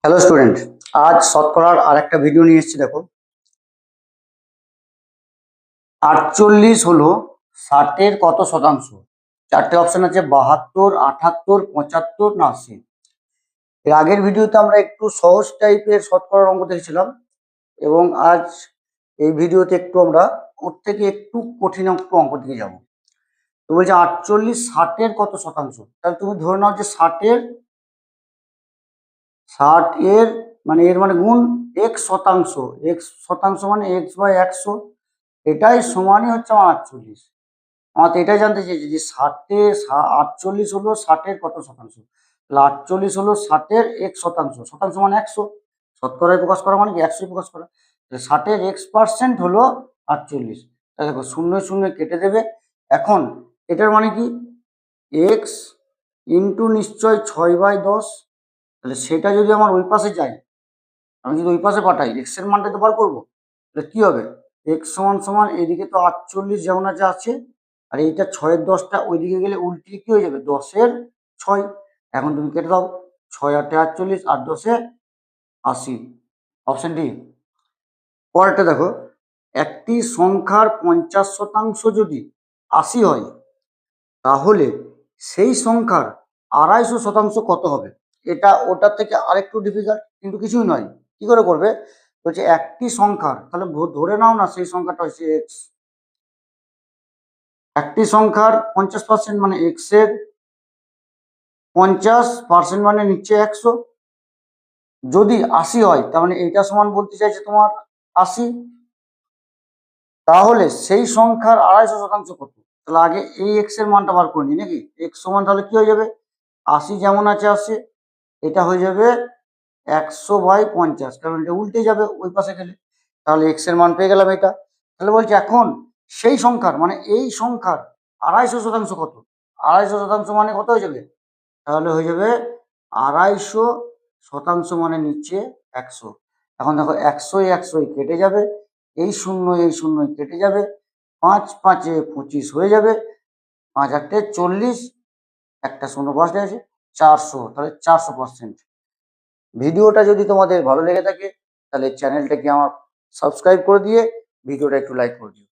Hello student, আজ শতকরার আর একটা video নিয়ে এসেছি। দেখো, 48 হলো 60-এর কত শতাংশ? চারটে অপশন আছে, 72, 78, 75 না 80। এর আগের ভিডিওতে আমরা একটু সহজ টাইপের শতকরার অঙ্ক দেখেছিলাম এবং আজ এই ভিডিওতে একটু আমরা ওর থেকে একটু কঠিন একটু অঙ্ক দিকে যাব। তো বলছে 48 60-এর কত শতাংশ। তাহলে তুমি ধরে নাও যে 60 এর মানে এর মানে গুণ x শতাংশ। x শতাংশ মানে x/100, এটাই সমানই হচ্ছে আমার 48। আমার তো এটাই জানতে চেয়েছি যে 48 হলো 60-এর কত শতাংশ। তাহলে 48 হলো 60-এর x শতাংশ। শতাংশ মানে 100, শতকরায় প্রকাশ করা মানে কি 100 প্রকাশ করা। 60-এর x% হলো 48। তাহলে দেখো, শূন্য শূন্য কেটে দেবে। এখন এটার মানে কি x ইন্টু নিশ্চয় 6/10। তাহলে সেটা যদি আমার ওই পাশে যায়, আমি যদি ওই পাশে পাঠাই, এক্স এর মানটা তো বার করবো। তাহলে কি হবে, এক্স সমান সমান এদিকে তো 48 যেমন আছে, আর এইটা 6-এর 10টা ওইদিকে গেলে উল্টিয়ে কি হয়ে যাবে, 10-এর 6। এখন তুমি কেটে দাও, 6 8 48 আর 10-এ 80। Option D. পরেরটা দেখো, একটি সংখ্যার 50% যদি 80 হয়, তাহলে সেই সংখ্যার 250% কত হবে? এটা ওটার থেকে আরেকটু ডিফিকাল্ট, কিন্তু কিছুই নয়। কি করে করবে বলছে, একটি সংখ্যার, তাহলে ধরে নাও না সেই সংখ্যাটা হচ্ছে এক্স। একটি সংখ্যার 50% মানে এক্স এর 50% মানে নিচ্ছে 100। যদি 80 হয়, তার মানে এইটা সমান বলতে চাইছে তোমার 80। তাহলে সেই সংখ্যার 250% কত? তাহলে আগে এই এক্স এর মানটা বার করে নি নাকি। এক্স সমান তাহলে কি হয়ে যাবে, 80 যেমন আছে 80, এটা হয়ে যাবে 100/50, কারণ এটা উল্টে যাবে ওই পাশে গেলে। তাহলে এক্স এর মান পেয়ে গেলাম এটা। তাহলে বলছি এখন সেই সংখ্যার মানে এই সংখ্যার 250% কত? 250% মানে কত হয়ে যাবে, তাহলে হয়ে যাবে 250% মানে নিচ্ছে 100। এখন দেখো, 100 কেটে যাবে, এই শূন্য কেটে যাবে, 5 5 25 হয়ে যাবে, 5 8 40, একটা শূন্য পাশে আছে 400, তাহলে 400%। ভিডিওটা যদি তোমাদের ভালো লেগে থাকে, তাহলে চ্যানেলটাকে আমার সাবস্ক্রাইব করে দিয়ে ভিডিওটা একটু লাইক করে দিও।